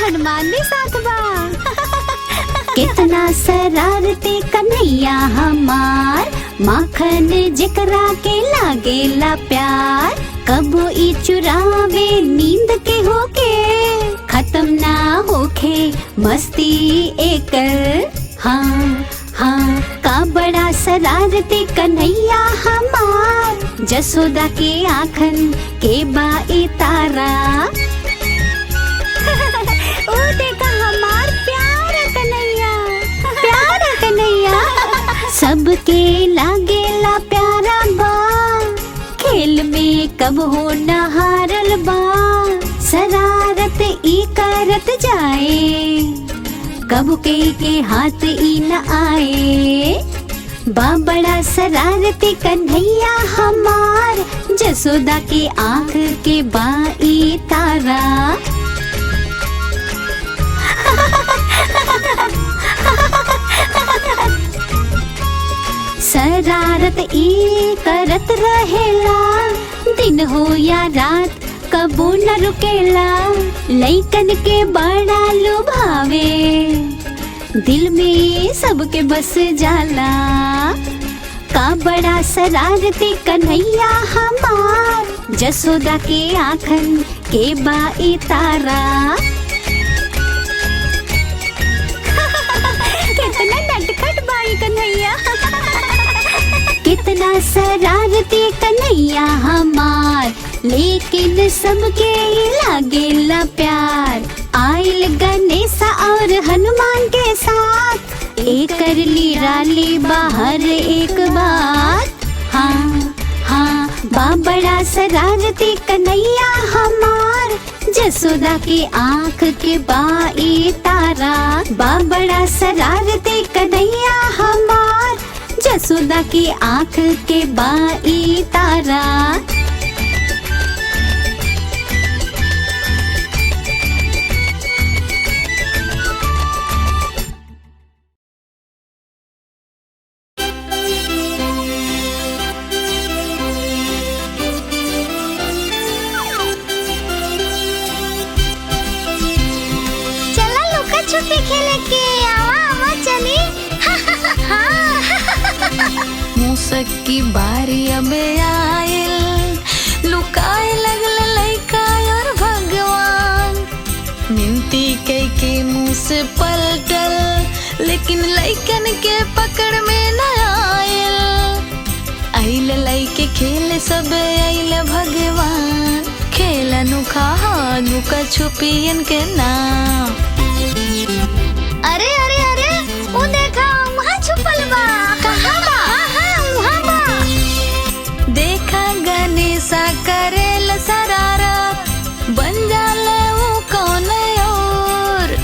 हनुमान भी साथ बा। कितना शरारती कन्हैया हमार, माखन जिकरा के लागेला प्यार। कबो ई चुरावे नींद के होके, खत्म ना होके मस्ती एकर। हाँ हाँ का बड़ा शरारती कन्हैया हमार, जसोदा के आँखन के बाई तारा। ओ देखा हमार प्यारा कन्हैया, प्यारा कन्हैया। सबके लागेला प्यारा बा, खेल में कब हो न हारल बा। शरारत ई करत जाए, कब के हाथ ई न आए। बा बड़ा शरारती कन्हैया हमार, जसोदा की आँख के बाई तारा। शरारत ई करत रहेला, दिन हो या रात कबो न रुकेला। लइकन के बड़ा लुभावे, दिल में सबके बस जाला। का बड़ा शरारती कन्हैया हमार, जसोदा के आँखन के बाई तारा। कितना नटखट बाई कन्हैया। कितना शरारती कन्हैया हमार, लेकिन सबके लागेला प्यार। आइल गणेशा और हनुमान के साथ, एकर लीराली बाहर एक बात। हाँ हाँ बा बड़ा शरारती कन्हैया हमार, जसोदा की आँख के बाई तारा। बा बड़ा शरारती कन्हैया हमार, जसोदा की आँख के बाई तारा। चला लुका छुपी खेले के, आवा आवा चली। मूसक की बारी अब आयल, लुकाए लगल लइका और भगवान। मिनती कई के मुँह से पलटल, लेकिन लइकन के पकड़ में न आयल। आइल लइके खेल सब आइल भगवान, खेल अनोखा लुका छुपियन के नाम। अरे अरे अरे वो देखा वहाँ छुपल बा। कहाँ बा? हाँ वहाँ बा। देखा गणेशा करेल शरारत, बन जाले वो कौन और।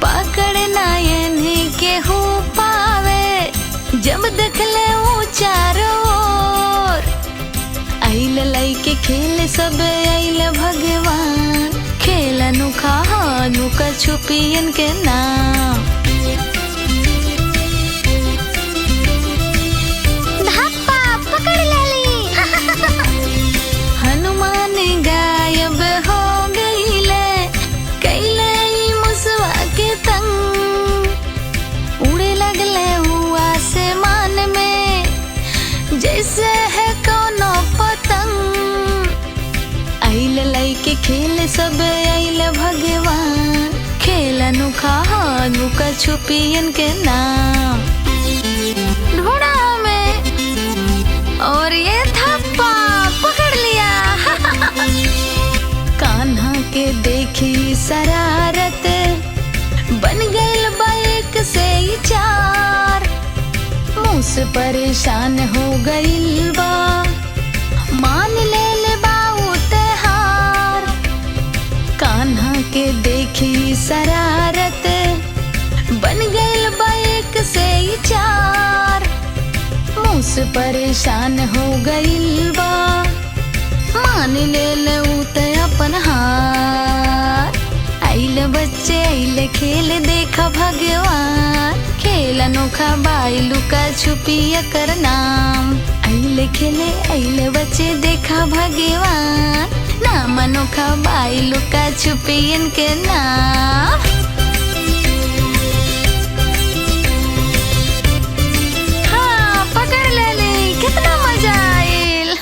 पकड़ना इन्हीं के हो पावे, जब देखले वो चारों ओर। आइल लइके खेल सब आइल भगवान, खेल अनोखा लुका छुपियन के नाम। धप्पा पकड़ लेली। हनुमान गायब हो गईले, कैले ई मुसवा के तंग। उड़े लगले हुआ आसमान में, जैसे है कोनो पतंग। आइल लइके खेल सब आइल भगवान, खेल अनोखा लुका छुपियन के नाम। ढूंढा में और ये थप्पा पकड़ लिया। कान्हा के देखी शरारत, बन गइल बाइक से ही चार। मुँह से परेशान हो गइल बा, मान ले बा उतहार। कान्हा के देखी शरारत, बन गइल बाइक से ही चार। मुँह से परेशान हो गइल बा, मान ले उते अपन हार। आइल बच्चे आइल खेल देखा भगवान, खेल अनोखा बाई लुका छुपी कर नाम। आइल खेले आइल बच्चे देखा भगवान, ना मनोखा बाई लुका छुपी इनके नाम। हाँ पकड़ ले ली, कितना मजा आयल।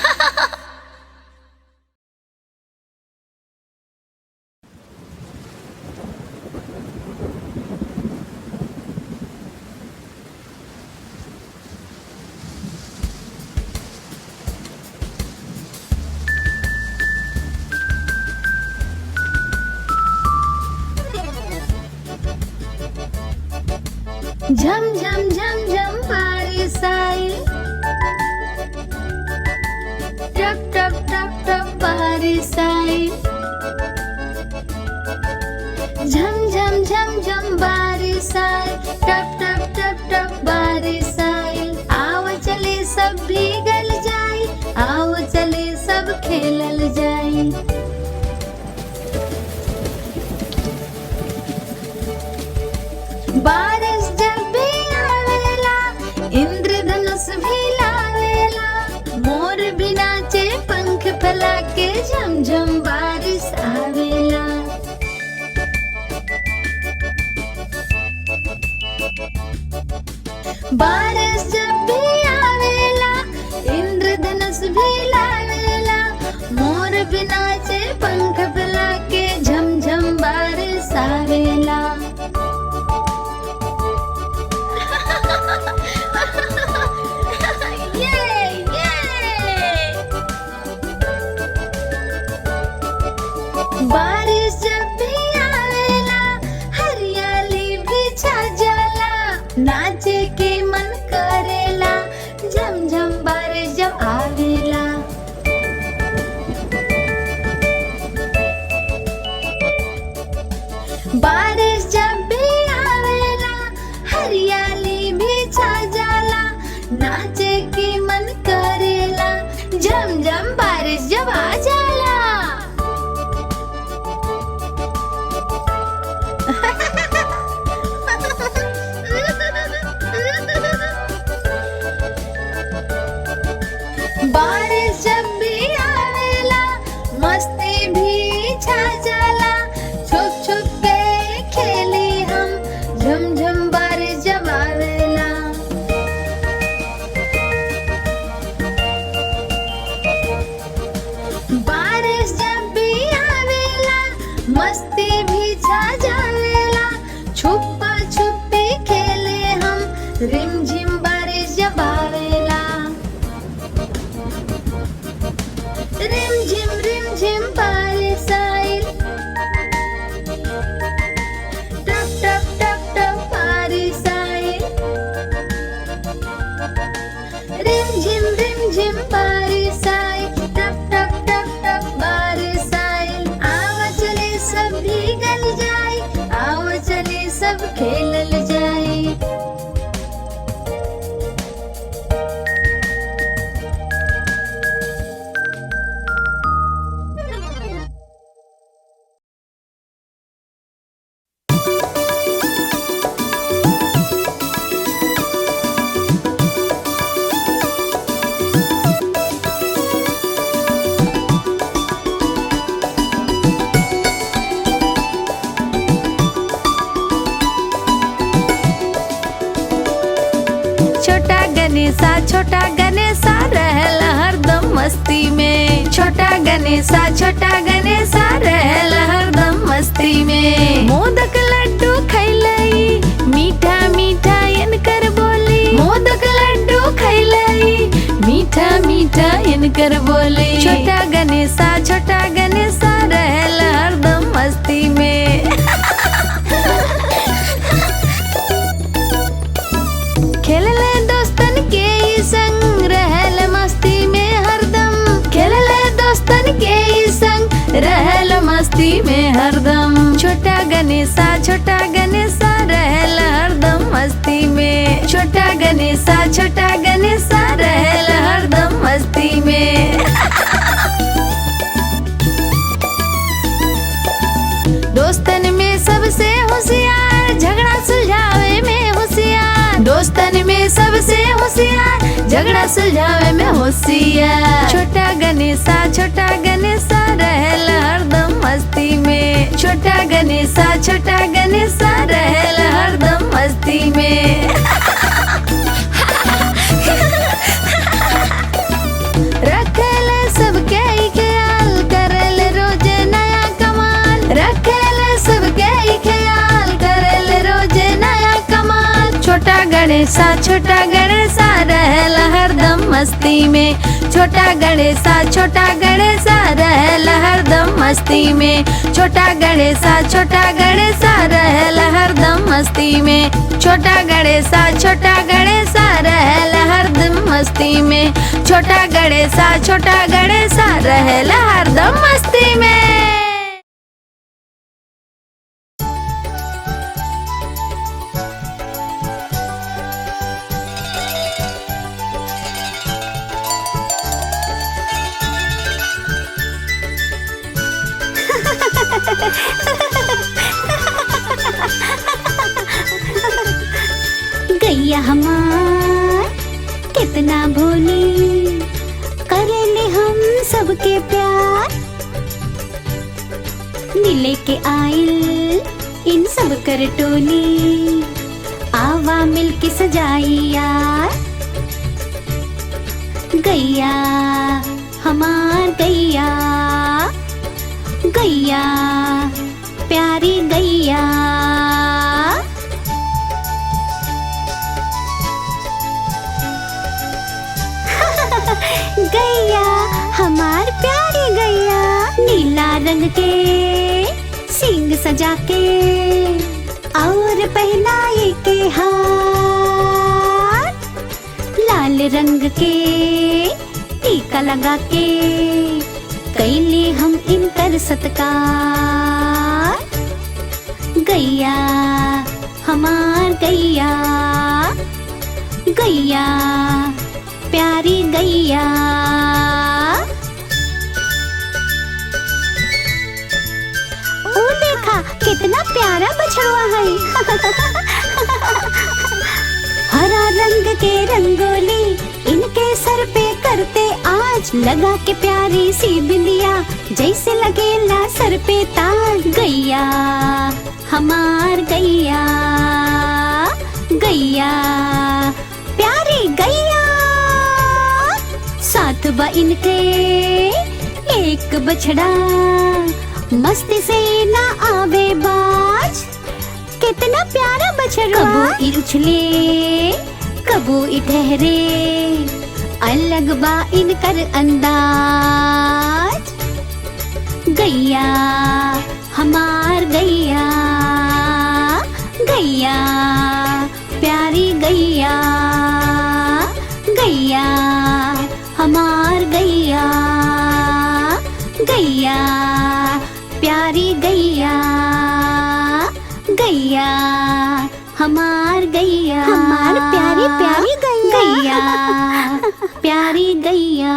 झम झम झम झम बारिश आई, टप टप टप टप बारिश आई। झम झम झम झम बारिश आई, टप टप टप टप बारिश आई। आओ चले सब भीगल जाई, आओ चले सब खेलल जाई। बारिश जब भी आवेला, इंद्रधनुष भी लावेला। मोर भी नाचे पंख फैला के, झम झम बारिश आवेला। बारिश जब भी आवेला, इंद्रधनुष भी लावेला। मोर भी नाचे पंख फैला के, झम झम बारिश आवेला। बारिश जब भी आवेला, हरियाली भी छा जाला। नाचे के मन करेला, झम झम बारिश जब आवेला। बारिश जब भी आवेला, हरियाली भी छा जाला। नाचे के मन करेला, झम झम बारिश जब आ जाला। बारिश जब भी आवेला, मस्ती भी छा जाला। छुप छुप के खेली हम, झम झम बारिश जब आवेला। बारिश जब भी आवेला, मस्ती भी छा जावेला। छुपा छुपी खेले हम, रिमझिम बारिश जब आवेला। रिमझिम रिमझिम बारिश आई, टप टप टप टप बारिश आई। रिमझिम रिमझिम बारिश आई, टप टप टप टप बारिश आई। आओ चले सब भीगल जाई, आओ चले सब खेलल जाई। छोटा गणेशा रहल हरदम मस्ती में। छोटा गणेशा रहल हरदम मस्ती में। मोदक लड्डू खैलई, मीठा मीठा इनकर बोली। मोदक लड्डू खैलई, मीठा मीठा इनकर बोली। छोटा गणेशा रहल हरदम मस्ती में। खेलले दोस्तन के संग रहल मस्ती में हरदम। खेलले दोस्तन के संग रहल मस्ती में हरदम। छोटा गणेशा रहल हरदम मस्ती में। छोटा गणेशा रहल हरदम मस्ती में। दोस्तन में सबसे होशियार, झगड़ा सुलझावे में होशियार। दोस्तन में सबसे होशियार, झगड़ा सुलझावे में होशियार। छोटा गणेशा रहल हरदम मस्ती में। छोटा गणेशा रहल हरदम मस्ती में। रखेले सबके ही ख्याल, करेले रोजे नया कमाल। रखेले सबके ही ख्याल, करेले रोजे नया कमाल। छोटा गणेशा रहल हरदम मस्ती में। छोटा गणेशा रहल हरदम मस्ती में। छोटा गणेशा रहल हरदम मस्ती में। छोटा गणेशा रहल हरदम मस्ती में। छोटा गणेशा रहल हरदम मस्ती में। गैया हमार कितना भोली, करेले हम सबके प्यार। मिले के आइल इन सब कर टोली, आवा मिल के सजाई यार। गैया हमार गैया, गैया प्यारी गैया। गैया हमार प्यारी गैया, नीला रंग के सींग सजा के और पहनाए के हार। लाल रंग के टीका लगा के कैले हम इनकर सत्कार। गैया हमार गैया, गैया प्यारी गैया। ओ देखा कितना प्यारा बछड़ा है। हरा रंग के रंगोली इनके सर पे करते आज, लगा के प्यारी सी बिंदिया जैसे लगेला सर पे ताज। गैया हमार गैया, गैया प्यारी गैया। साथ बा इनके एक बछड़ा, मस्ती से ना आवे बाज। कितना प्यारा बछड़ा, कबू ई उछले कबू ई ठहरे, अलग बा इनकर अंदाज। गैया हमार गैया, गैया प्यारी गैया। गैया हमार गैया, गैया प्यारी गैया। गैया हमार गैया, हमार प्यारी प्यारी गैया, गैया प्यारी गैया।